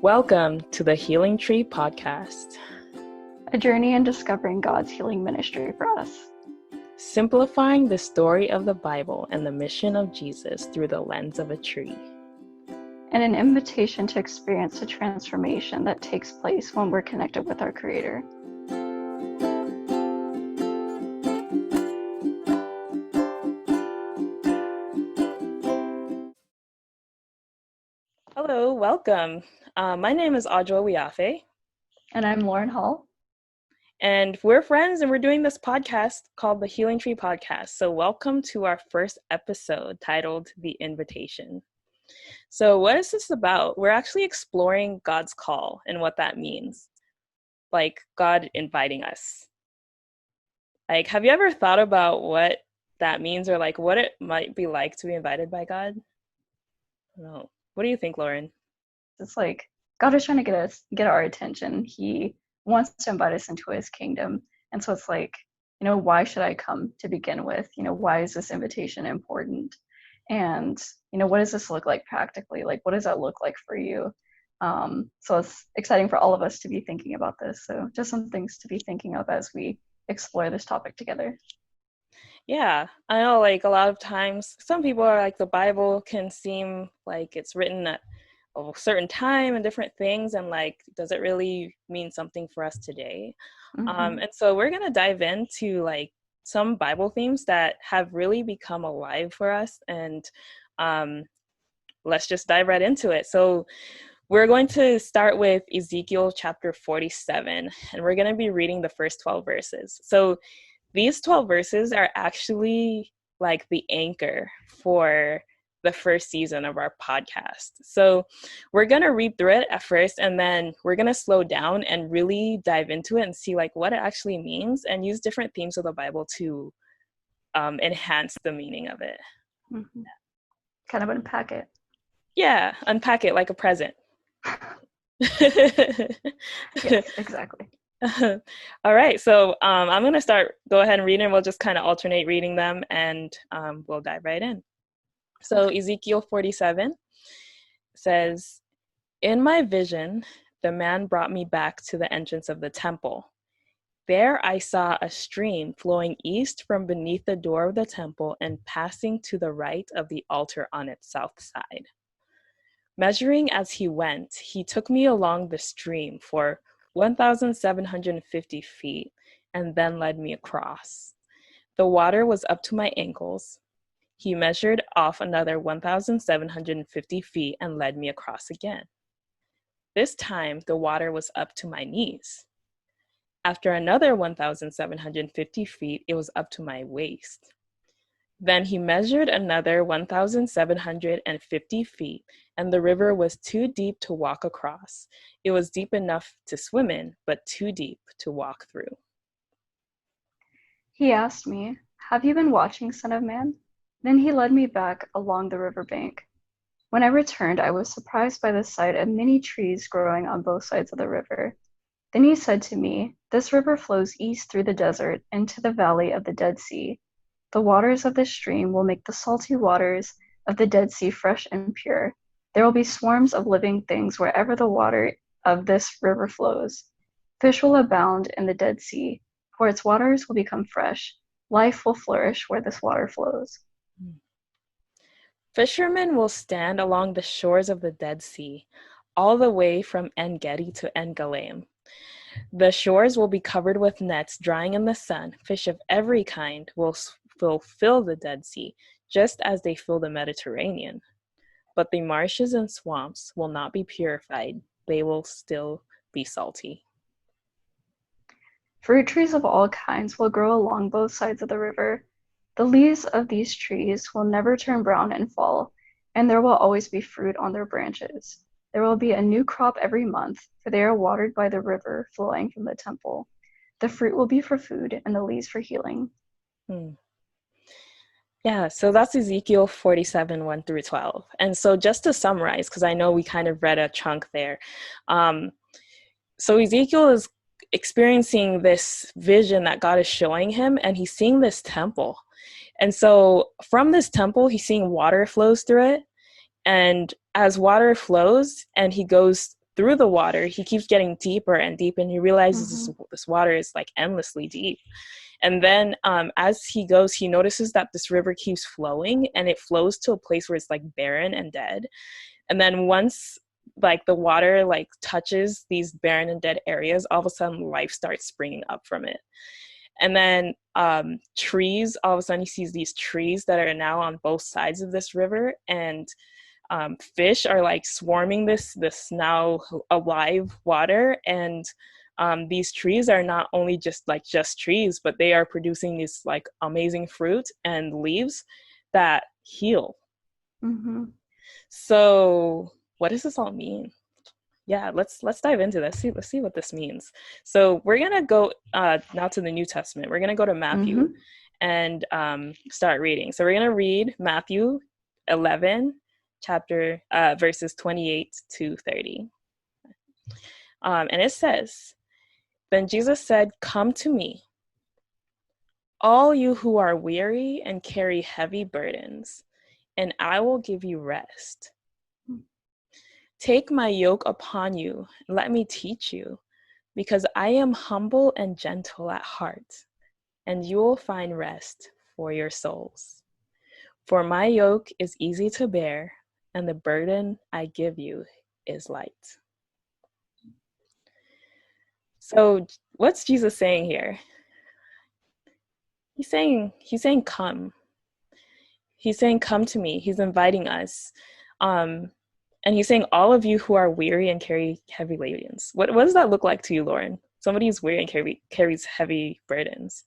Welcome to the Healing Tree Podcast, a journey in discovering God's healing ministry for us. Simplifying the story of the Bible and the mission of Jesus through the lens of a tree. And an invitation to experience the transformation that takes place when we're connected with our Creator. Hello, welcome. My name is Audra Wiafe. And I'm Lauren Hall. And we're friends and we're doing this podcast called the Healing Tree Podcast. So welcome to our first episode titled The Invitation. So what is this about? We're actually exploring God's call and what that means. Like God inviting us. Like, have you ever thought about what that means or like what it might be like to be invited by God? I don't know. What do you think, Lauren? It's like God is trying to get our attention. He wants to invite us into his kingdom. And so it's like, why should I come to begin with? Why is this invitation important? And, what does this look like practically? Like, what does that look like for you? So it's exciting for all of us to be thinking about this. So just some things to be thinking of as we explore this topic together. Yeah, I know like a lot of times some people are like the Bible can seem like it's written at a certain time and different things, and like, does it really mean something for us today? Mm-hmm. And so we're gonna dive into like some Bible themes that have really become alive for us, and let's just dive right into it. So we're going to start with Ezekiel chapter 47, and we're going to be reading the first 12 verses. So these 12 verses are actually like the anchor for the first season of our podcast. So we're going to read through it at first, and then we're going to slow down and really dive into it and see like what it actually means and use different themes of the Bible to enhance the meaning of it. Mm-hmm. Kind of unpack it. Yeah, unpack it like a present. Yes, exactly. All right, so I'm going to go ahead and read and we'll just kind of alternate reading them, and we'll dive right in. So Ezekiel 47 says, "In my vision, the man brought me back to the entrance of the temple. There I saw a stream flowing east from beneath the door of the temple and passing to the right of the altar on its south side. Measuring as he went, he took me along the stream for 1,750 feet and then led me across. The water was up to my ankles. He measured off another 1,750 feet and led me across again. This time, the water was up to my knees. After another 1,750 feet, it was up to my waist. Then he measured another 1,750 feet, and the river was too deep to walk across. It was deep enough to swim in, but too deep to walk through." He asked me, "Have you been watching, Son of Man?" Then he led me back along the river bank. When I returned, I was surprised by the sight of many trees growing on both sides of the river. Then he said to me, "This river flows east through the desert into the valley of the Dead Sea. The waters of this stream will make the salty waters of the Dead Sea fresh and pure. There will be swarms of living things wherever the water of this river flows. Fish will abound in the Dead Sea, for its waters will become fresh. Life will flourish where this water flows." Fishermen will stand along the shores of the Dead Sea, all the way from En Gedi to En Galim. The shores will be covered with nets drying in the sun. Fish of every kind will fill the Dead Sea, just as they fill the Mediterranean. But the marshes and swamps will not be purified. They will still be salty. Fruit trees of all kinds will grow along both sides of the river. The leaves of these trees will never turn brown and fall, and there will always be fruit on their branches. There will be a new crop every month, for they are watered by the river flowing from the temple. The fruit will be for food, and the leaves for healing. Yeah, so that's Ezekiel 47, 1 through 12. And so just to summarize, because I know we kind of read a chunk there. So Ezekiel is experiencing this vision that God is showing him, and he's seeing this temple. And so from this temple, he's seeing water flows through it. And as water flows and he goes through the water, he keeps getting deeper and deeper, and he realizes Mm-hmm. this water is like endlessly deep. And then as he goes, he notices that this river keeps flowing, and it flows to a place where it's like barren and dead. And then once like the water like touches these barren and dead areas, all of a sudden life starts springing up from it. And then trees, all of a sudden he sees these trees that are now on both sides of this river, and fish are like swarming this now alive water. And these trees are not only just trees, but they are producing these like amazing fruit and leaves that heal. Mm-hmm. So what does this all mean? Yeah, let's dive into this. Let's see what this means. So we're gonna go now to the New Testament. We're gonna go to Matthew Mm-hmm. and start reading. So we're gonna read Matthew 11, chapter verses 28 to 30. And it says, "Then Jesus said, 'Come to me, all you who are weary and carry heavy burdens, and I will give you rest. Take my yoke upon you, and let me teach you, because I am humble and gentle at heart, and you will find rest for your souls. For my yoke is easy to bear, and the burden I give you is light.'" So what's Jesus saying here? He's saying come. He's saying come to me. He's inviting us. Um, and he's saying all of you who are weary and carry heavy burdens. What does that look like to you, Lauren? Somebody who's weary and carries heavy burdens.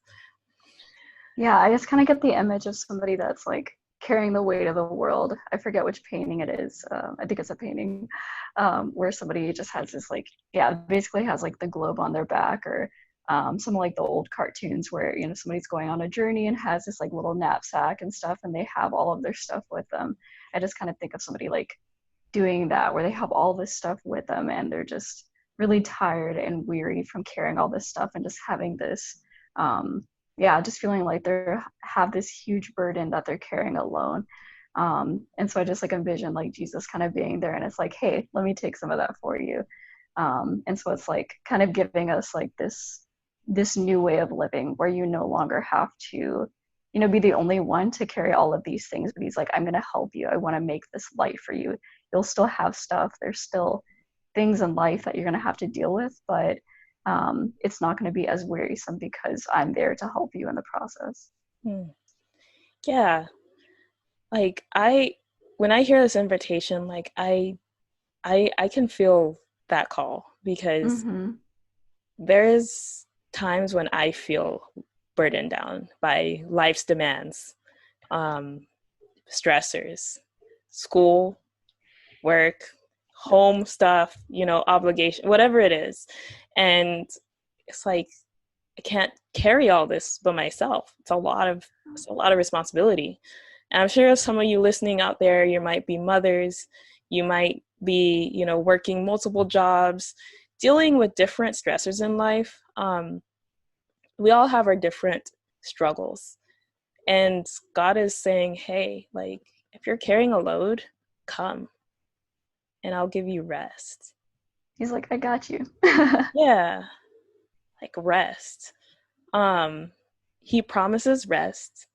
Yeah, I just kind of get the image of somebody that's like carrying the weight of the world. I forget which painting it is. I think it's a painting where somebody just has this like, yeah, basically has like the globe on their back, or some of like the old cartoons where, you know, somebody's going on a journey and has this like little knapsack and stuff, and they have all of their stuff with them. I just kind of think of somebody like doing that, where they have all this stuff with them and they're just really tired and weary from carrying all this stuff and just having this yeah, just feeling like they have this huge burden that they're carrying alone. And so I just like envision like Jesus kind of being there, and it's like, hey, let me take some of that for you. And so it's like kind of giving us like this new way of living where you no longer have to, you know, be the only one to carry all of these things. But he's like, I'm going to help you. I want to make this light for you. You'll still have stuff. There's still things in life that you're going to have to deal with, but it's not going to be as wearisome because I'm there to help you in the process. Hmm. Yeah, like when I hear this invitation, like I can feel that call, because Mm-hmm. there is times when I feel burdened down by life's demands, um, stressors, school, work, home stuff, you know, obligation, whatever it is. And it's like I can't carry all this by myself. It's a lot of responsibility. And I'm sure some of you listening out there, you might be mothers, you might be, you know, working multiple jobs, dealing with different stressors in life. We all have our different struggles. And God is saying, hey, like, if you're carrying a load, come and I'll give you rest. He's like, I got you. Yeah, like rest. Um, he promises rest.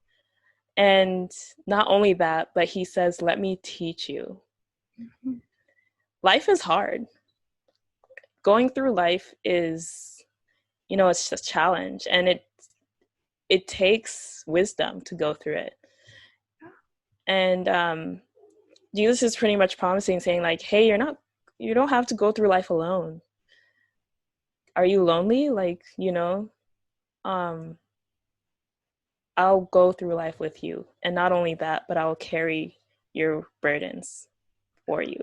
And not only that, but he says, let me teach you. Life is hard. Going through life is, you know, it's just a challenge, and it takes wisdom to go through it. And Jesus is pretty much promising, saying like, hey, you don't have to go through life alone. Are you lonely? Like, you know, um, I'll go through life with you. And not only that, but I'll carry your burdens for you.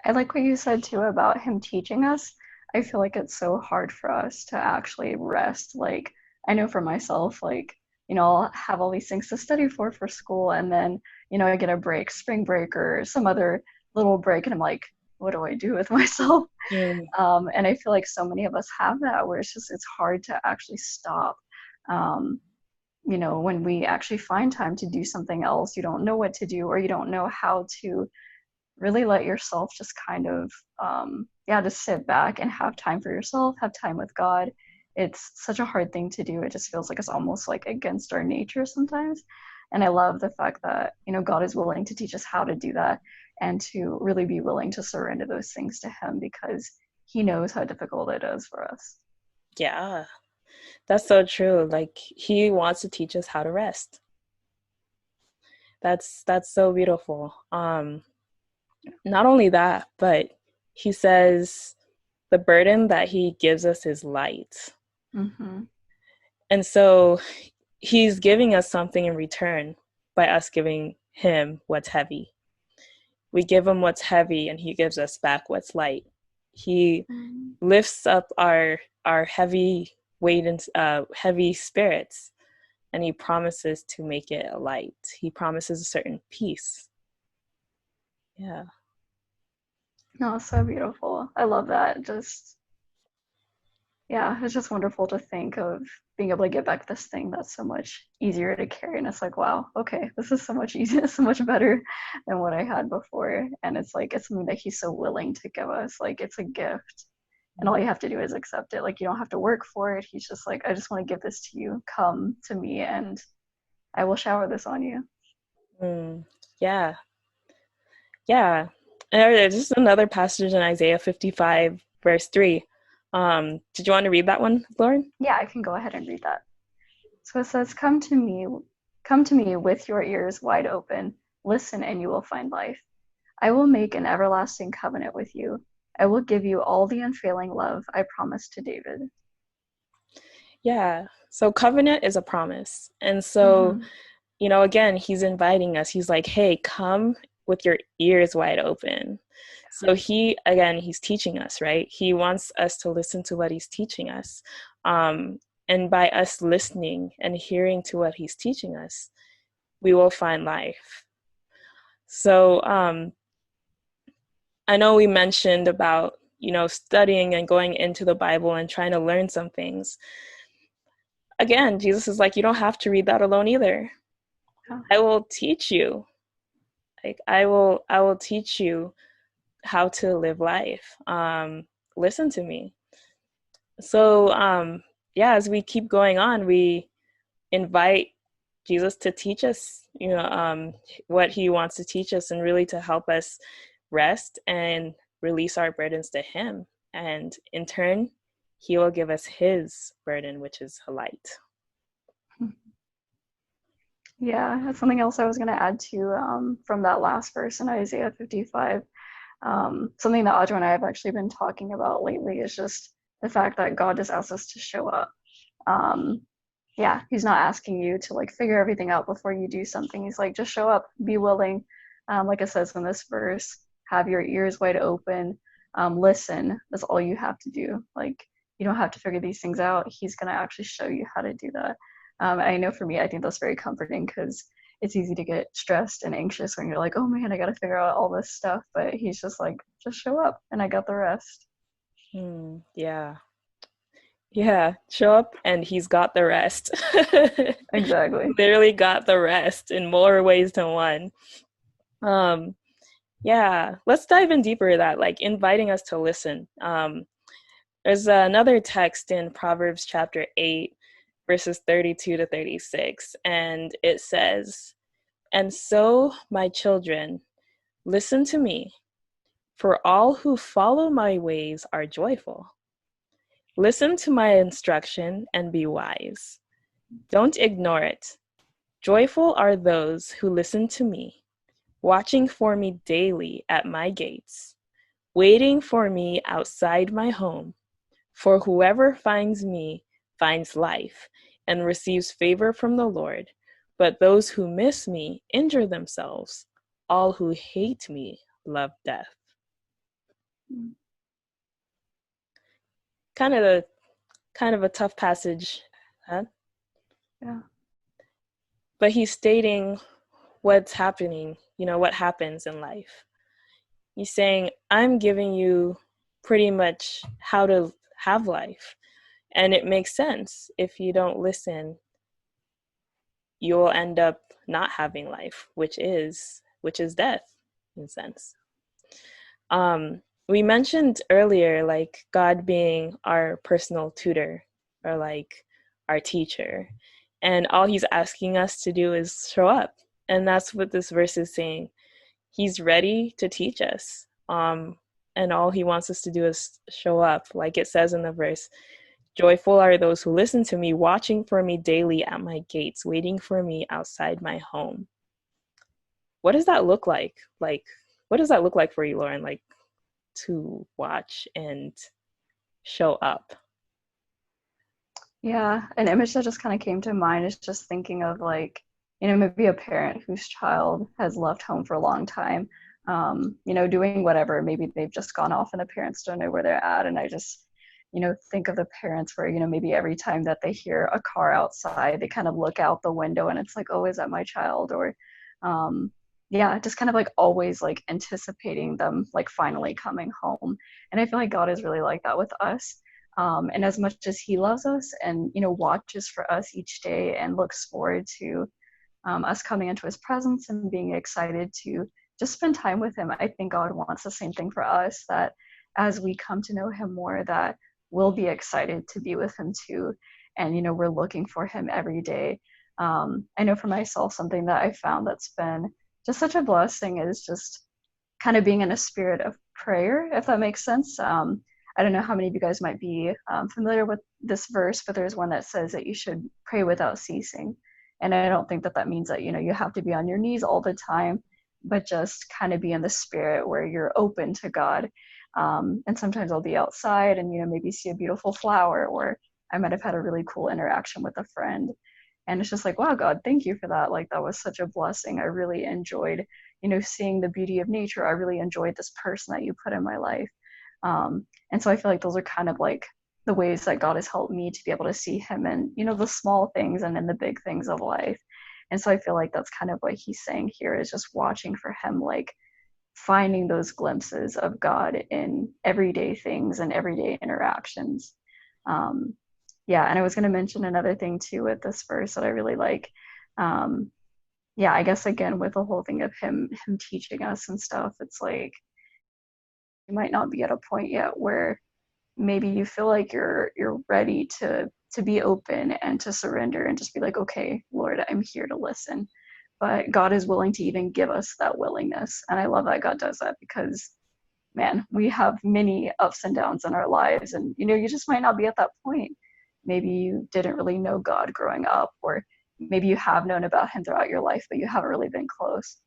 I like what you said too about him teaching us. I feel like it's so hard for us to actually rest. Like, I know for myself, like, you know, I'll have all these things to study for school, and then, you know, I get a break, spring break or some other little break, and I'm like, what do I do with myself? Mm. And I feel like so many of us have that, where it's hard to actually stop. Um, you know, when we actually find time to do something else, you don't know what to do, or you don't know how to really let yourself just kind of, yeah, just sit back and have time for yourself, have time with God. It's such a hard thing to do. It just feels like it's almost like against our nature sometimes. And I love the fact that, God is willing to teach us how to do that and to really be willing to surrender those things to Him because He knows how difficult it is for us. Yeah, that's so true. Like he wants to teach us how to rest. That's so beautiful. Not only that, but he says the burden that he gives us is light. Mm-hmm. And so he's giving us something in return by us giving him what's heavy. We give him what's heavy and he gives us back what's light. He Mm-hmm. lifts up our heavy weight and heavy spirits, and he promises to make it a light. He promises a certain peace. Yeah. No, it's so beautiful. I love that. Just, yeah, it's just wonderful to think of being able to get back this thing that's so much easier to carry. And it's like, wow, okay, this is so much easier, so much better than what I had before. And it's like, it's something that he's so willing to give us. Like, it's a gift. And all you have to do is accept it. Like, you don't have to work for it. He's just like, I just want to give this to you. Come to me, and I will shower this on you. Mm, yeah. Yeah. And there's just another passage in Isaiah 55, verse 3. Did you want to read that one, Lauren? Yeah, I can go ahead and read that. So it says, come to me with your ears wide open. Listen, and you will find life. I will make an everlasting covenant with you. I will give you all the unfailing love I promised to David. Yeah. So covenant is a promise. And so, Mm-hmm. again, he's inviting us. He's like, hey, come with your ears wide open. So he's teaching us, right? He wants us to listen to what he's teaching us. And by us listening and hearing to what he's teaching us, we will find life. So I know we mentioned about, studying and going into the Bible and trying to learn some things. Again, Jesus is like, you don't have to read that alone either. Yeah. I will teach you. Like I will teach you how to live life. Listen to me. So yeah, as we keep going on, we invite Jesus to teach us, what he wants to teach us and really to help us rest and release our burdens to him. And in turn, he will give us his burden, which is a light. Yeah, that's something else I was going to add to from that last verse in Isaiah 55. Something that Audra and I have actually been talking about lately is just the fact that God just asks us to show up. Um, yeah, He's not asking you to like figure everything out before you do something. He's like, just show up, be willing. Like it says in this verse, have your ears wide open, listen. That's all you have to do. Like, you don't have to figure these things out. He's going to actually show you how to do that. I know for me, I think that's very comforting because it's easy to get stressed and anxious when you're like, oh man, I got to figure out all this stuff. But he's just like, just show up and I got the rest. Yeah. Yeah. Show up and he's got the rest. Exactly. Literally got the rest in more ways than one. Um, yeah. Let's dive in deeper to that, like inviting us to listen. There's another text in Proverbs chapter 8, verses 32 to 36, and it says, and so, my children, listen to me, for all who follow my ways are joyful. Listen to my instruction and be wise. Don't ignore it. Joyful are those who listen to me, watching for me daily at my gates, waiting for me outside my home. For whoever finds me finds life and receives favor from the Lord. But those who miss me injure themselves. All who hate me love death. Kind of a tough passage, huh? Yeah. But he's stating what's happening, what happens in life. He's saying, I'm giving you pretty much how to have life. And it makes sense. If you don't listen, you'll end up not having life, which is death in a sense. We mentioned earlier, like God being our personal tutor or like our teacher, and all He's asking us to do is show up. And that's what this verse is saying. He's ready to teach us. And all He wants us to do is show up, like it says in the verse. Joyful are those who listen to me, watching for me daily at my gates, waiting for me outside my home. What does that look like? Like, what does that look like for you, Lauren? Like, to watch and show up. Yeah, an image that just kind of came to mind is just thinking of like, maybe a parent whose child has left home for a long time, doing whatever. Maybe they've just gone off and the parents don't know where they're at. And I just, think of the parents where, maybe every time that they hear a car outside, they kind of look out the window and it's like, oh, is that my child? Or, um, yeah, just kind of like always like anticipating them like finally coming home. And I feel like God is really like that with us. And as much as he loves us and watches for us each day and looks forward to us coming into his presence and being excited to just spend time with him, I think God wants the same thing for us, that as we come to know him more, that we'll be excited to be with him too. And we're looking for him every day. I know for myself, something that I found that's been just such a blessing is just kind of being in a spirit of prayer, if that makes sense. I don't know how many of you guys might be familiar with this verse, but there's one that says that you should pray without ceasing. And I don't think that that means that, you have to be on your knees all the time, but just kind of be in the spirit where you're open to God. And sometimes I'll be outside and, maybe see a beautiful flower, or I might have had a really cool interaction with a friend. And it's just like, wow, God, thank you for that. Like, that was such a blessing. I really enjoyed, seeing the beauty of nature. I really enjoyed this person that you put in my life. And so I feel like those are kind of like the ways that God has helped me to be able to see him in, the small things and in the big things of life. And so I feel like that's kind of what he's saying here, is just watching for him, like finding those glimpses of God in everyday things and everyday interactions. Um, yeah, and I was going to mention another thing too with this verse that I really like. Um, yeah, I guess again with the whole thing of him teaching us and stuff, it's like you might not be at a point yet where maybe you feel like you're ready to be open and to surrender and just be like, okay, Lord, I'm here to listen. But God is willing to even give us that willingness. And I love that God does that, because man, we have many ups and downs in our lives. And you just might not be at that point. Maybe you didn't really know God growing up, or maybe you have known about him throughout your life, but you haven't really been close.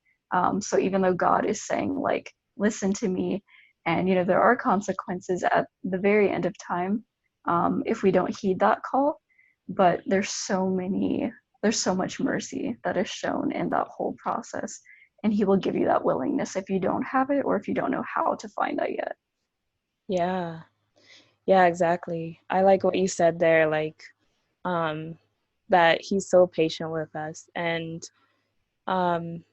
So even though God is saying, like, listen to me, and there are consequences at the very end of time if we don't heed that call, but there's so much mercy that is shown in that whole process, and he will give you that willingness if you don't have it, or if you don't know how to find that yet. Yeah. Yeah, exactly. I like what you said there, like um that he's so patient with us, and um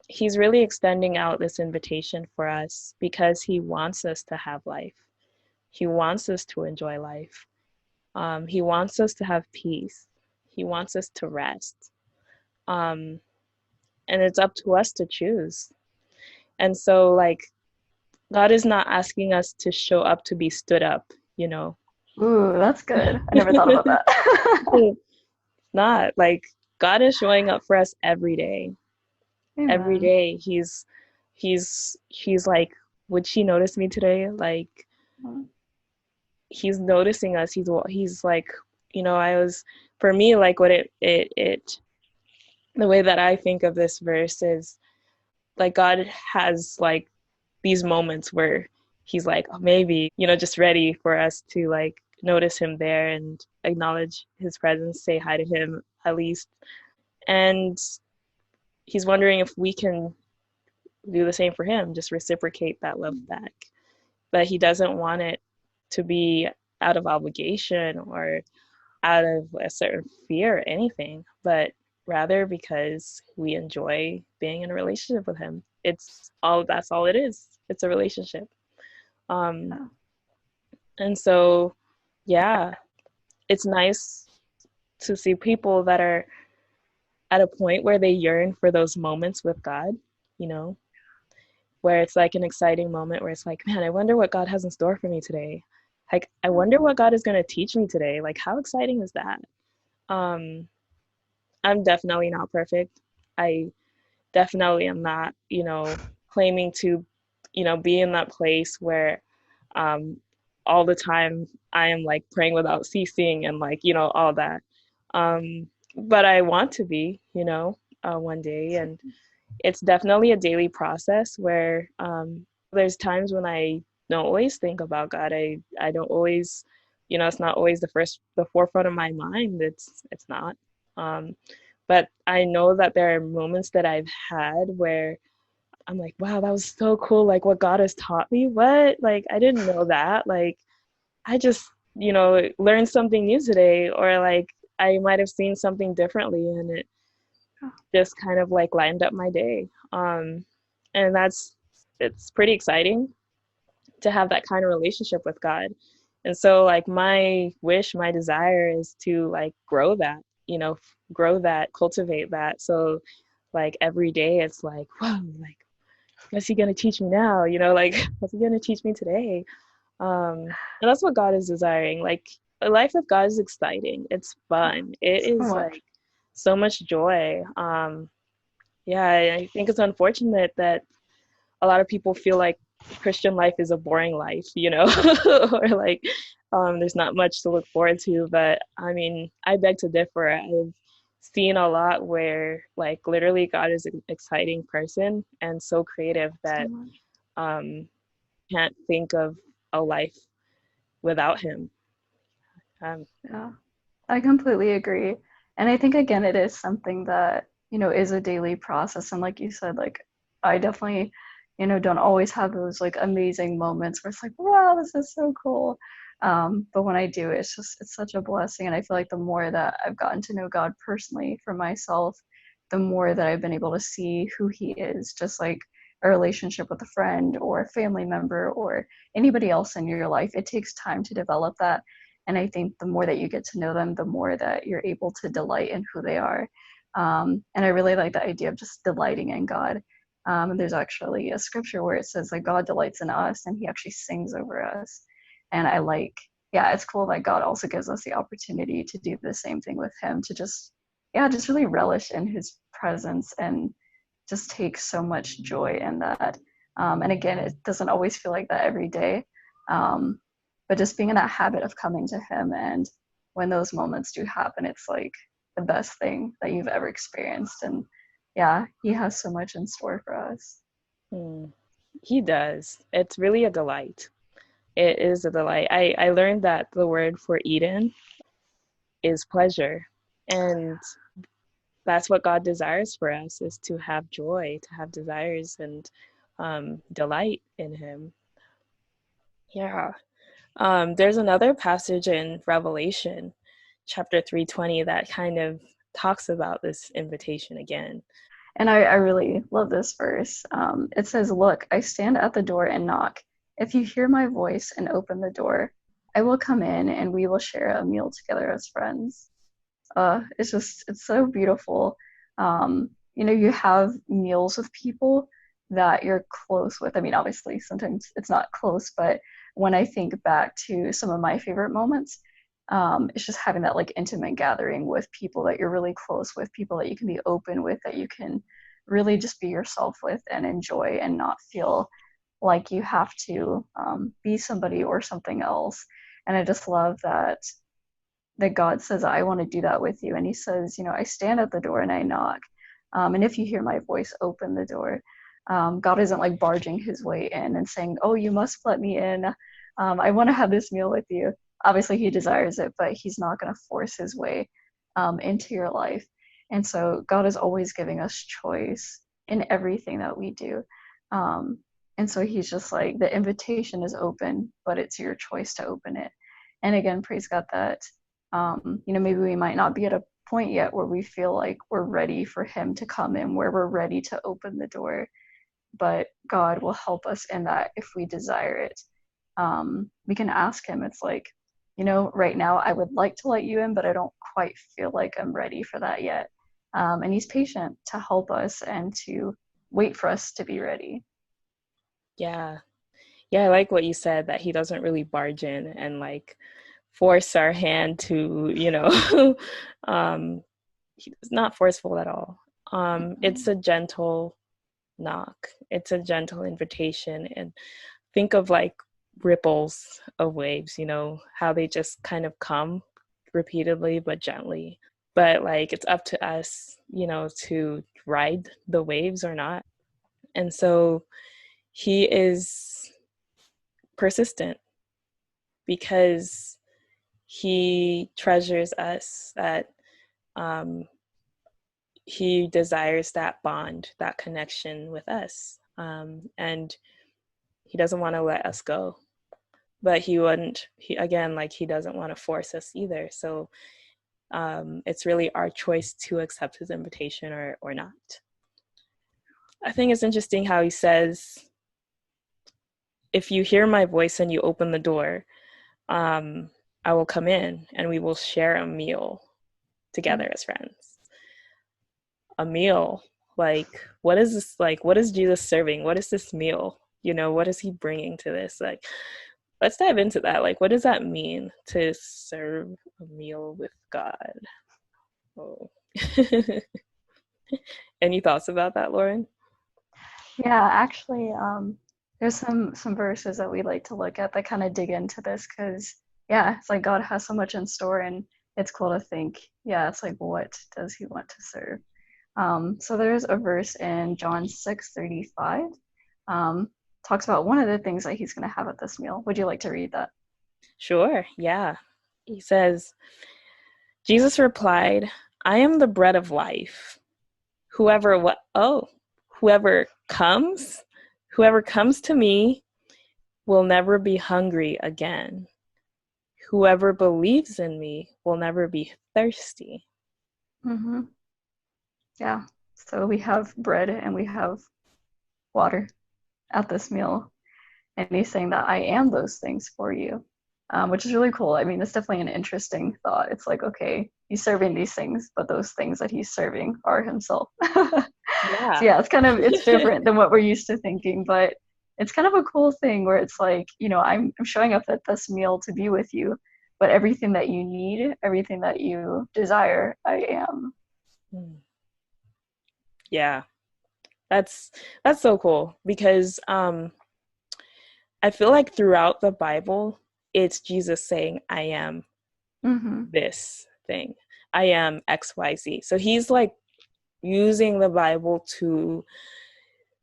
he's really extending out this invitation for us because he wants us to have life. He wants us to enjoy life. He wants us to have peace. He wants us to rest. Um, and it's up to us to choose. And so, like, God is not asking us to show up to be stood up, you know. Ooh, that's good. I never thought about that. Not like God is showing up for us every day. Every Amen. day he's like, would she notice me today? Like he's noticing us. He's like, I was, for me, like what it the way that I think of this verse is like God has like these moments where he's like, oh, maybe, just ready for us to like notice him there and acknowledge his presence, say hi to him at least. And he's wondering if we can do the same for him, just reciprocate that love back. But he doesn't want it to be out of obligation or out of a certain fear or anything, but rather because we enjoy being in a relationship with him. That's all it is. It's a relationship. Um, Yeah. and so, yeah, it's nice to see people that are at a point where they yearn for those moments with God, you know, where it's like an exciting moment where it's like, man, I wonder what God has in store for me today. Like, I wonder what God is going to teach me today. Like, how exciting is that? Um, I'm definitely not perfect. I definitely am not, claiming to, be in that place where um, all the time I am like praying without ceasing and like, all that. But I want to be, one day. And it's definitely a daily process where there's times when I don't always think about God. I don't always, it's not always the forefront of my mind. It's not. Um, but I know that there are moments that I've had where I'm like, wow, that was so cool. Like what God has taught me. What? Like I didn't know that. Like I just, learned something new today, or like I might have seen something differently, and it just kind of like lightened up my day. And it's pretty exciting to have that kind of relationship with God. And so like my wish, my desire is to like grow that, grow that, cultivate that. So like every day it's like, whoa, like what's he gonna teach me now? Like what's he gonna teach me today? And that's what God is desiring. Like a life with God is exciting. It's fun. It So is much. like so much joy. Yeah, I think it's unfortunate that a lot of people feel like Christian life is a boring life, or like there's not much to look forward to. But I mean, I beg to differ. I've seen a lot where like literally God is an exciting person and so creative So that much. um can't think of a life without him. Um, Yeah. I completely agree. And I think again it is something that, is a daily process. And like you said, like I definitely, don't always have those like amazing moments where it's like, wow, this is so cool. But when I do, it's such a blessing. And I feel like the more that I've gotten to know God personally for myself, the more that I've been able to see who he is, just like a relationship with a friend or a family member or anybody else in your life. It takes time to develop that. And I think the more that you get to know them, the more that you're able to delight in who they are. And I really like the idea of just delighting in God. And there's actually a scripture where it says that God delights in us and he actually sings over us. And I like, yeah, it's cool that God also gives us the opportunity to do the same thing with him, to just, yeah, just really relish in his presence and just take so much joy in that. And again, it doesn't always feel like that every day. Um, but just being in that habit of coming to him, and when those moments do happen, it's like the best thing that you've ever experienced. And yeah, he has so much in store for us. mm, he does. It's really a delight. It is a delight. I learned that the word for Eden is pleasure. And that's what God desires for us, is to have joy, to have desires and delight in him. Yeah. There's another passage in Revelation, chapter 3:20, that kind of talks about this invitation again. And I really love this verse. It says, "Look, I stand at the door and knock. If you hear my voice and open the door, I will come in and we will share a meal together as friends." It's so beautiful. You have meals with people that you're close with. I mean, obviously, sometimes it's not close, but when I think back to some of my favorite moments, it's just having that like intimate gathering with people that you're really close with, people that you can be open with, that you can really just be yourself with and enjoy and not feel like you have to be somebody or something else. And I just love that God says, I want to do that with you. And he says, I stand at the door and I knock. And if you hear my voice, open the door. God isn't like barging his way in and saying, oh, you must let me in. I want to have this meal with you. Obviously, he desires it, but he's not going to force his way into your life. And so God is always giving us choice in everything that we do. Um, and so he's just like, the invitation is open, but it's your choice to open it. And again, praise God that maybe we might not be at a point yet where we feel like we're ready for him to come in, where we're ready to open the door, but God will help us in that if we desire it. We can ask him. It's like, right now I would like to let you in, but I don't quite feel like I'm ready for that yet. And he's patient to help us and to wait for us to be ready. Yeah. Yeah, I like what you said, that he doesn't really barge in and like force our hand to, um it's not forceful at all. It's Mhm. a gentle knock. It's a gentle invitation. And think of like ripples of waves, how they just kind of come repeatedly but gently. But like it's up to us, to ride the waves or not. And so he is persistent because he treasures us, that um, he desires that bond, that connection with us. And he doesn't want to let us go. But he wouldn't, he again, like he doesn't want to force us either. So it's really our choice to accept his invitation or not. I think it's interesting how he says, if you hear my voice and you open the door, um, I will come in and we will share a meal together as friends. A meal. Like, what is this? Like, what is Jesus serving? What is this meal? What is he bringing to this? Like, let's dive into that. Like, what does that mean to serve a meal with God? Oh. Any thoughts about that, Lauren? Yeah, actually, there's some verses that we like to look at that kind of dig into this because yeah, it's like God has so much in store, and it's cool to think, yeah, it's like what does he want to serve? So there's a verse in John 6:35, um, talks about one of the things that he's going to have at this meal. Would you like to read that? Sure, yeah. He says, Jesus replied, I am the bread of life. Whoever what oh, whoever comes, whoever comes to me will never be hungry again. Whoever believes in me will never be thirsty. Hmm. Yeah. So we have bread and we have water at this meal, and he's saying that I am those things for you, which is really cool. I mean, it's definitely an interesting thought. It's like, okay, he's serving these things, but those things that he's serving are himself. So Yeah. yeah, it's different than what we're used to thinking, but it's kind of a cool thing where it's like, I'm showing up at this meal to be with you, but everything that you need, everything that you desire, I am. Yeah. That's that's so cool because I feel like throughout the Bible it's Jesus saying I am Hmm. this thing. I am XYZ. So he's like using the Bible to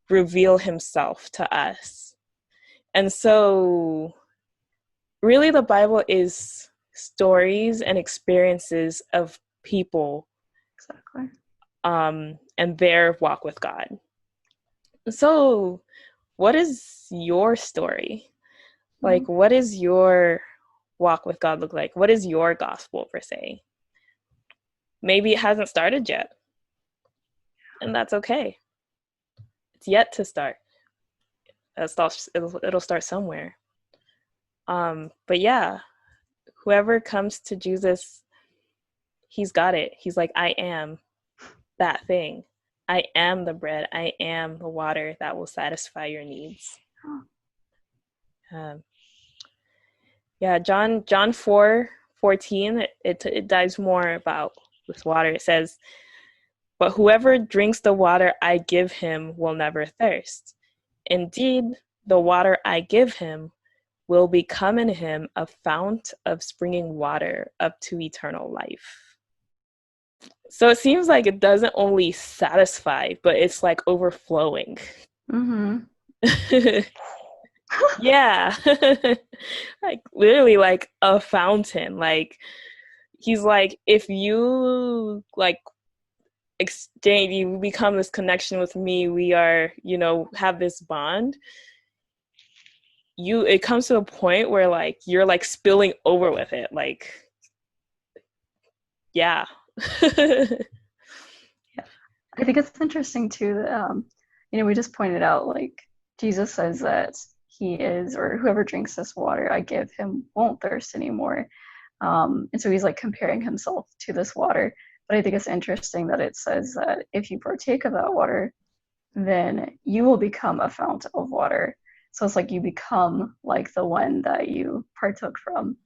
reveal himself to us. And so really the Bible is stories and experiences of people Exactly. and their walk with God. So what is your story? Mhm. Like, what is your walk with God look like? What is your gospel per se? Maybe it hasn't started yet, and that's okay. It's yet to start. It'll start somewhere. But yeah, whoever comes to Jesus, he's got it. He's like, I am that thing. I am the bread. I am the water that will satisfy your needs. Um, yeah, John 4:14. It dives more about this water. It says, but whoever drinks the water I give him will never thirst. Indeed, the water I give him will become in him a fount of springing water up to eternal life. So it seems like it doesn't only satisfy, but it's like overflowing. Hmm. Yeah. Like literally like a fountain. Like he's like, if you like exchange, you become this connection with me, we are, have this bond, it comes to a point where like you're like spilling over with it, like yeah. Yeah. I think it's interesting too that, we just pointed out like Jesus says that he is, or whoever drinks this water I give him won't thirst anymore. And so he's like comparing himself to this water. But I think it's interesting that it says that if you partake of that water, then you will become a fount of water. So it's like you become like the one that you partook from.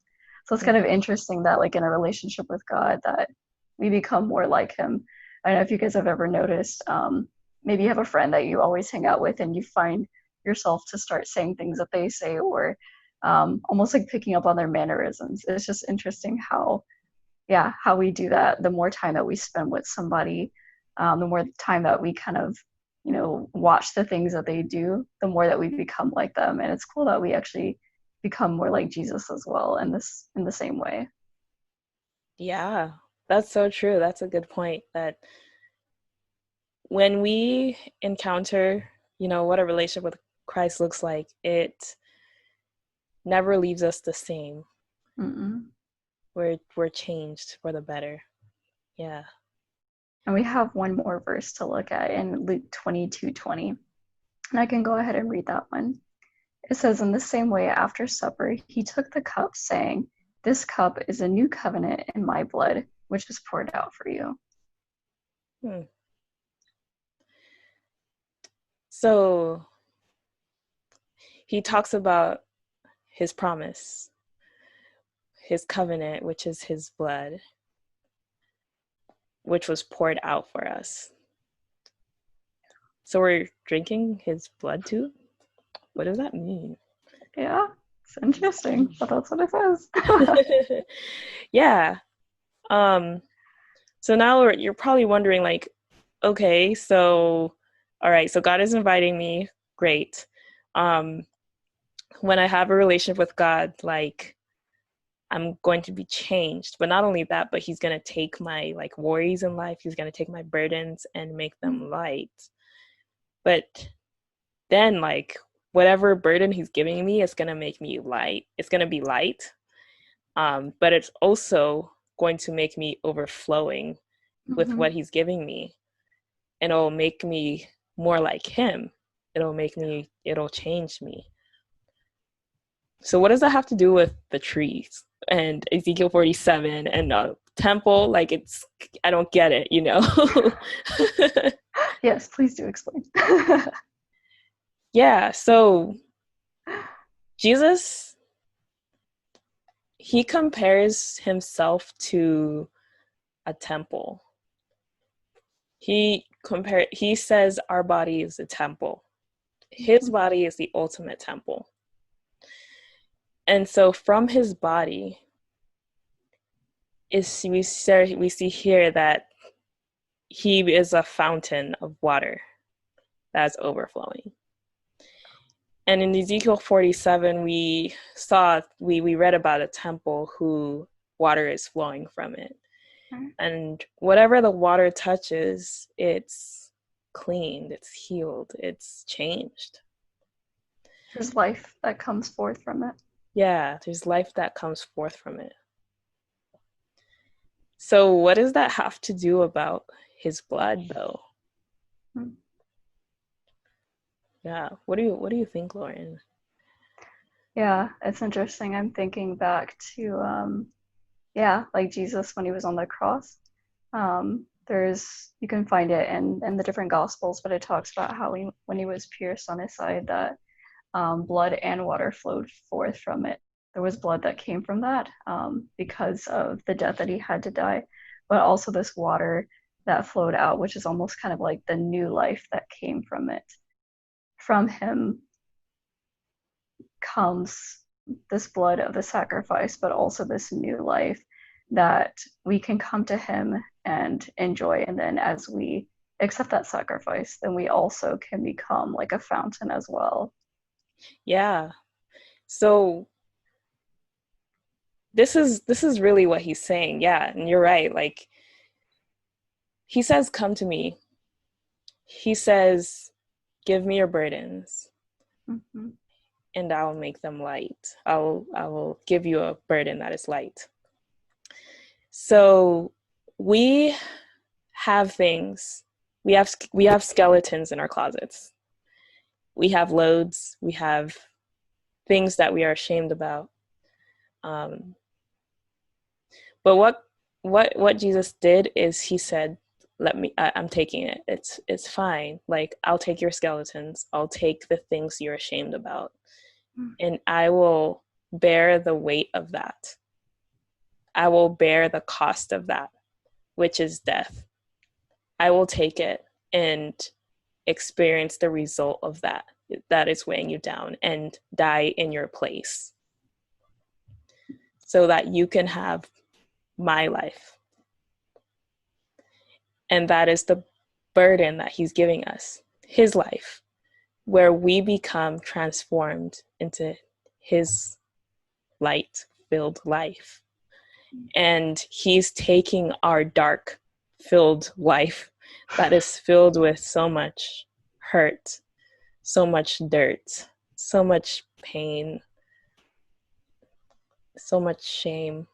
So it's kind of Mhm. interesting that like in a relationship with God that we become more like him. I don't know if you guys have ever noticed, maybe you have a friend that you always hang out with and you find yourself to start saying things that they say or almost like picking up on their mannerisms. It's just interesting how, yeah, how we do that. The more time that we spend with somebody, the more time that we kind of, watch the things that they do, the more that we become like them. And it's cool that we actually become more like Jesus as well in the same way. Yeah, that's so true. That's a good point that when we encounter, what a relationship with Christ looks like, it never leaves us the same. Mm-mm. We're changed for the better. Yeah. And we have one more verse to look at in Luke 22:20. And I can go ahead and read that one. It says, in the same way, after supper, he took the cup, saying, this cup is a new covenant in my blood, which is poured out for you. Hmm. So he talks about his promise, his covenant, which is his blood, which was poured out for us. So we're drinking his blood too? What does that mean? Yeah, it's interesting, but that's what it says. Yeah. Um, so now you're probably wondering, like, okay, so, all right, so God is inviting me. Great. Um, when I have a relationship with God, like, I'm going to be changed. But not only that, but He's going to take my like worries in life. He's going to take my burdens and make them light. But then, like, whatever burden He's giving me is going to make me light. It's going to be light. But it's also going to make me overflowing with Mm-hmm. what He's giving me. And it'll make me more like Him. It'll change me. So what does that have to do with the trees and Ezekiel 47 and temple? Like I don't get it. Yes, please do explain. Yeah, so Jesus, he compares himself to a temple. He says our body is a temple. His body is the ultimate temple. And so from his body we see here that he is a fountain of water that's overflowing. And in Ezekiel 47, we read about a temple who water is flowing from it. And whatever the water touches, it's cleaned, it's healed, it's changed. There's life that comes forth from it. Yeah, there's life that comes forth from it. So what does that have to do about his blood though? Hmm. Yeah. What do you think, Lauren? Yeah, it's interesting. I'm thinking back to yeah, like Jesus when he was on the cross. There's you can find it in the different gospels, but it talks about how he when he was pierced on his side that blood and water flowed forth from it. There was blood that came from that because of the death that he had to die, but also this water that flowed out, which is almost kind of like the new life that came from it. From him comes this blood of the sacrifice, but also this new life that we can come to him and enjoy. And then as we accept that sacrifice, then we also can become like a fountain as well. Yeah. So this is really what he's saying. Yeah, and you're right. Like he says, "Come to me." He says, "Give me your burdens, Mm-hmm. and I will make them light. I will give you a burden that is light." So we have things. We have skeletons in our closets. We have loads. We have things that we are ashamed about. Um, but what Jesus did is he said, I'm taking it. It's fine. Like, I'll take your skeletons. I'll take the things you're ashamed about, and I will bear the weight of that. I will bear the cost of that, which is death. I will take it and experience the result of that is weighing you down, and die in your place so that you can have my life. And that is the burden that he's giving us, his life, where we become transformed into his light filled life. And he's taking our dark filled life that is filled with so much hurt, so much dirt, so much pain, so much shame,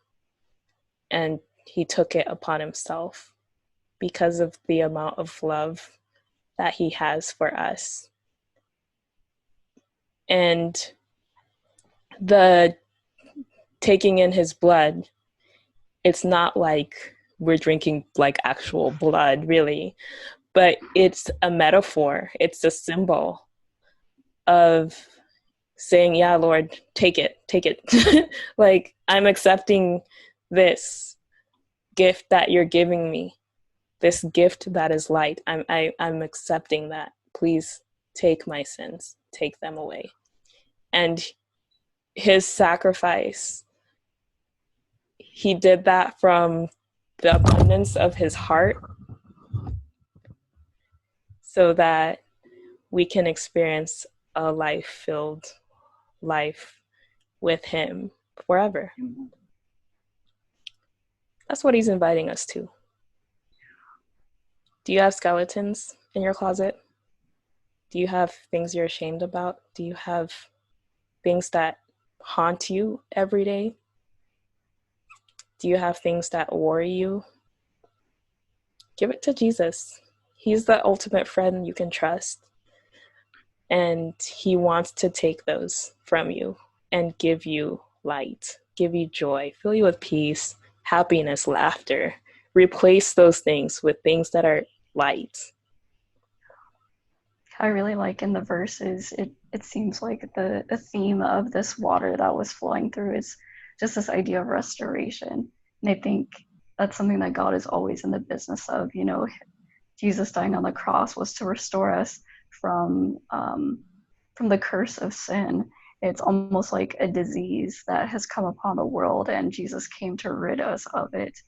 and he took it upon himself because of the amount of love that he has for us. And the taking in his blood, it's not like we're drinking like actual blood, really, but it's a metaphor. It's a symbol of saying, yeah, Lord, take it. Like, I'm accepting this gift that you're giving me, this gift that is light. I'm accepting that. Please take my sins, take them away. And his sacrifice, he did that from the abundance of his heart so that we can experience a life-filled life with him forever. That's what he's inviting us to. Do you have skeletons in your closet? Do you have things you're ashamed about? Do you have things that haunt you every day? Do you have things that worry you? Give it to Jesus. He's the ultimate friend you can trust. And he wants to take those from you and give you light, give you joy, fill you with peace, happiness, laughter. Replace those things with things that are light. I really like in the verses, it seems like the theme of this water that was flowing through is just this idea of restoration. And I think that's something that God is always in the business of. You know, Jesus dying on the cross was to restore us from the curse of sin. It's almost like a disease that has come upon the world, and Jesus came to rid us of it.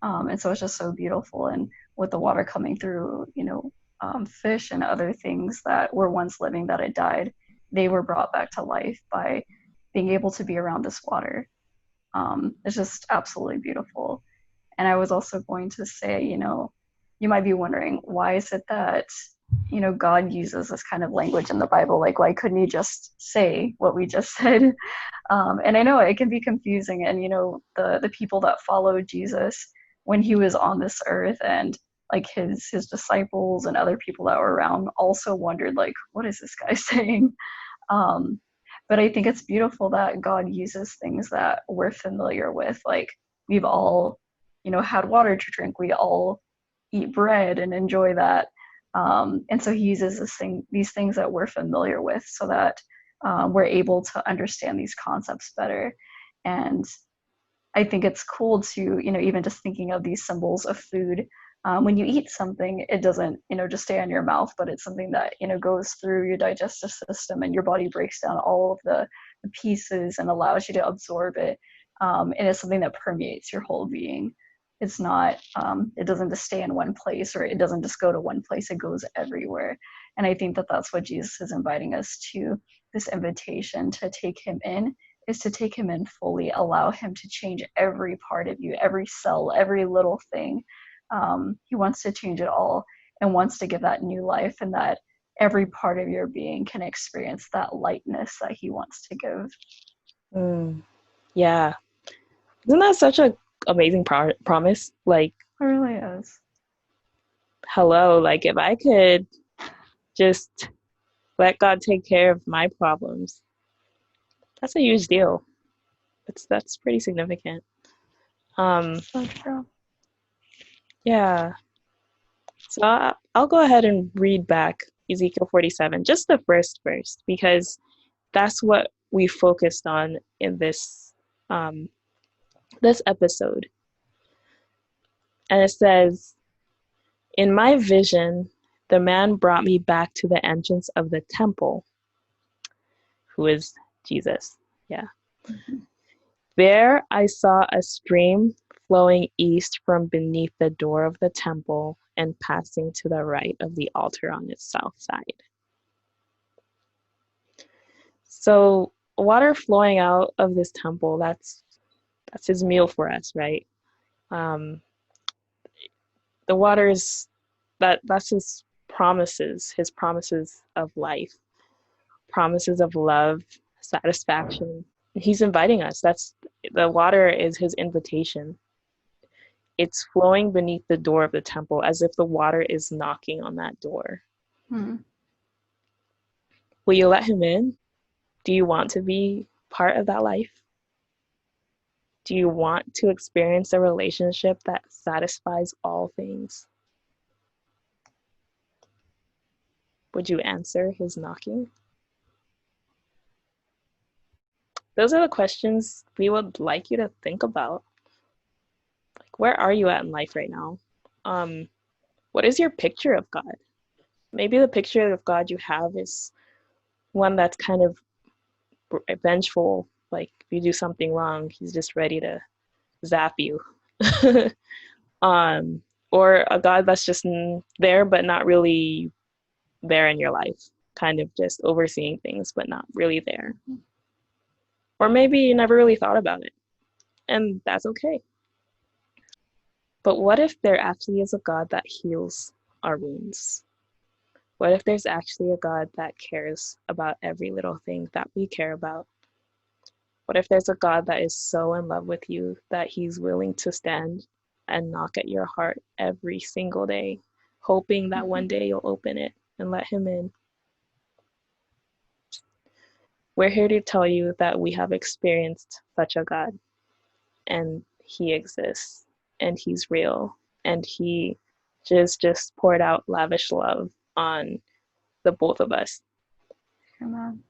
And so it's just so beautiful. And with the water coming through, you know, fish and other things that were once living that had died, they were brought back to life by being able to be around this water. It's just absolutely beautiful. And I was also going to say, you know, you might be wondering, why is it that, you know, God uses this kind of language in the Bible? Like, why couldn't he just say what we just said? And I know it can be confusing. And, you know, the people that followed Jesus when he was on this earth, and like his disciples and other people that were around also wondered, like, what is this guy saying? Um, but I think it's beautiful that God uses things that we're familiar with. Like, we've all, you know, had water to drink. We all eat bread and enjoy that. And so he uses these things that we're familiar with, so that we're able to understand these concepts better. And I think it's cool to, you know, even just thinking of these symbols of food. When you eat something, it doesn't, you know, just stay on your mouth, but it's something that, you know, goes through your digestive system, and your body breaks down all of the pieces and allows you to absorb it. And it's something that permeates your whole being. It's not, it doesn't just stay in one place, or it doesn't just go to one place, it goes everywhere. And I think that that's what Jesus is inviting us to, this invitation to take him in, is to take him in fully, allow him to change every part of you, every cell, every little thing. He wants to change it all and wants to give that new life, and that every part of your being can experience that lightness that he wants to give. Yeah. Isn't that such an amazing promise? Like, It really is. hello, like, if I could just let God take care of my problems, that's a huge deal. That's pretty significant. So true. Yeah. So I'll go ahead and read back Ezekiel 47, just the first verse, because that's what we focused on in um, this episode. And it says, "In my vision, the man brought me back to the entrance of the temple," who is Jesus. Yeah. Mhm. "There I saw a stream flowing east from beneath the door of the temple and passing to the right of the altar on its south side." So water flowing out of this temple, that's his meal for us, right? Um, the water is that's his promises of life, promises of love, satisfaction. He's inviting us. That's the water is his invitation. It's flowing beneath the door of the temple as if the water is knocking on that door. Hmm. Will you let him in? Do you want to be part of that life? Do you want to experience a relationship that satisfies all things? Would you answer his knocking? Those are the questions we would like you to think about. Like, where are you at in life right now? Um, what is your picture of God? Maybe the picture of God you have is one that's kind of vengeful. Like, if you do something wrong, he's just ready to zap you. um, or a God that's just there, but not really there in your life, kind of just overseeing things, but not really there. Or maybe you never really thought about it, and that's okay. But what if there actually is a God that heals our wounds? What if there's actually a God that cares about every little thing that we care about? What if there's a God that is so in love with you that he's willing to stand and knock at your heart every single day, hoping that one day you'll open it and let him in? We're here to tell you that we have experienced such a God, and he exists, and he's real, and he just poured out lavish love on the both of us. Amen.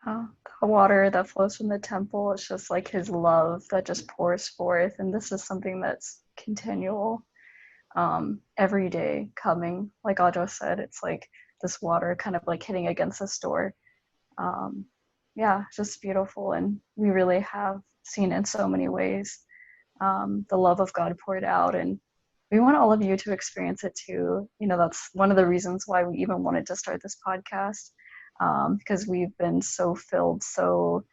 The water that flows from the temple, it's just like his love that just pours forth. And this is something that's continual, every day coming. Like Audra said, it's like this water kind of like hitting against this door. Um, yeah, just beautiful. And we really have seen in so many ways the love of God poured out. And we want all of you to experience it too. You know, that's one of the reasons why we even wanted to start this podcast, because we've been so filled, so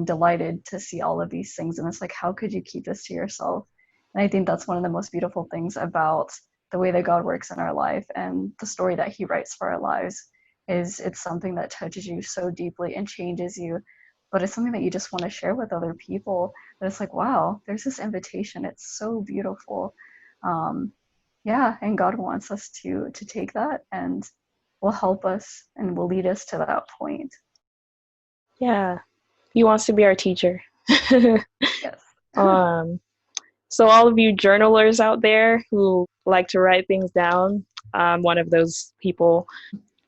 delighted to see all of these things. And it's like, how could you keep this to yourself? And I think that's one of the most beautiful things about the way that God works in our life and the story that he writes for our lives is it's something that touches you so deeply and changes you, but it's something that you just want to share with other people. But it's like, wow, there's this invitation. It's so beautiful. Um, yeah, and God wants us to take that and will help us and will lead us to that point. Yeah, he wants to be our teacher. Yes. um, so all of you journalers out there who like to write things down, one of those people,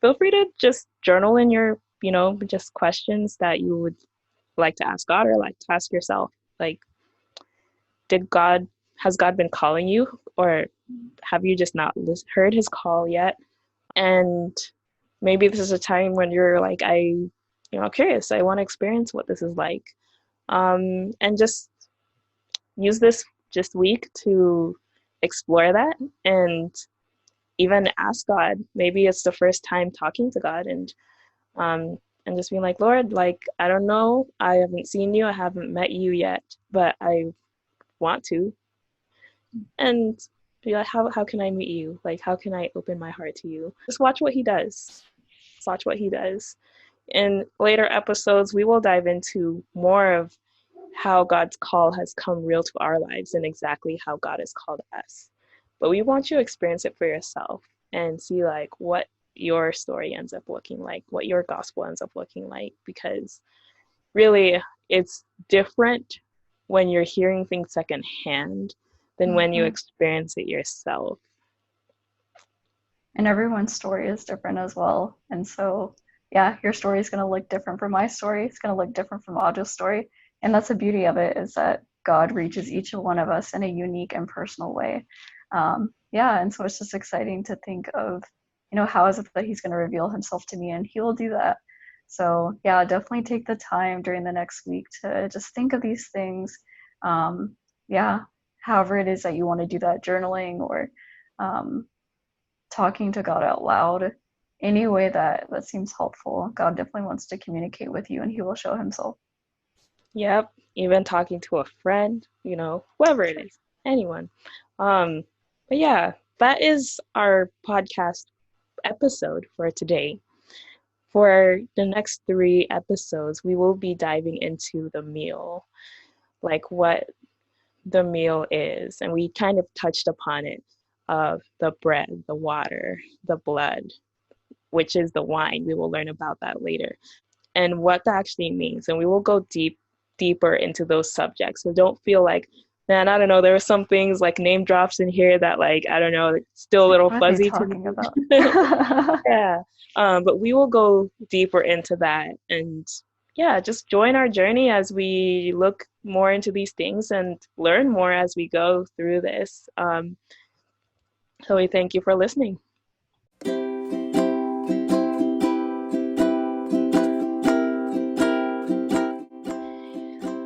feel free to just journal in your, just questions that you would like to ask God or like to ask yourself. Like, has God been calling you, or have you just not heard his call yet? And maybe this is a time when you're like, curious. I want to experience what this is like. And just use this just week to explore that and even ask God. Maybe it's the first time talking to God, and just being like, Lord, like, I don't know, I haven't seen you, I haven't met you yet, but I want to. And be like, how can I meet you? Like, how can I open my heart to you? Just watch what he does. Watch what he does. In later episodes, we will dive into more of how God's call has come real to our lives and exactly how God has called us. But we want you to experience it for yourself and see like what your story ends up looking like, what your gospel ends up looking like, because really it's different when you're hearing things secondhand than when you Mm-hmm. experience it yourself. And everyone's story is different as well. And so, yeah, your story is going to look different from my story. It's going to look different from Audrey's story. And that's the beauty of it, is that God reaches each one of us in a unique and personal way. Yeah, and so it's just exciting to think of, how is it that he's going to reveal himself to me, and he will do that. So yeah, definitely take the time during the next week to just think of these things. Yeah, however it is that you want to do that, journaling or talking to God out loud, any way that seems helpful. God definitely wants to communicate with you, and he will show himself. Yep, even talking to a friend, whoever it is, anyone. But yeah, that is our podcast episode for today. For the next 3 episodes, we will be diving into the meal, like what the meal is. And we kind of touched upon it, of the bread, the water, the blood, which is the wine. We will learn about that later, and what that actually means. And we will go deeper into those subjects. So don't feel like, man, I don't know, there are some things like name drops in here that, like, I don't know, it's still a little What are fuzzy you to me. talking about? Yeah. But we will go deeper into that. And yeah, just join our journey as we look more into these things and learn more as we go through this. So we thank you for listening.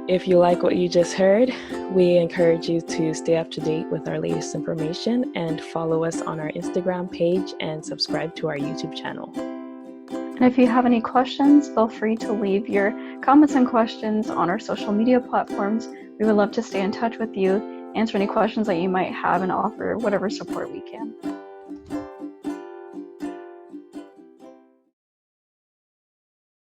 If you like what you just heard, we encourage you to stay up to date with our latest information and follow us on our Instagram page and subscribe to our YouTube channel. And if you have any questions, feel free to leave your comments and questions on our social media platforms. We would love to stay in touch with you, answer any questions that you might have, and offer whatever support we can.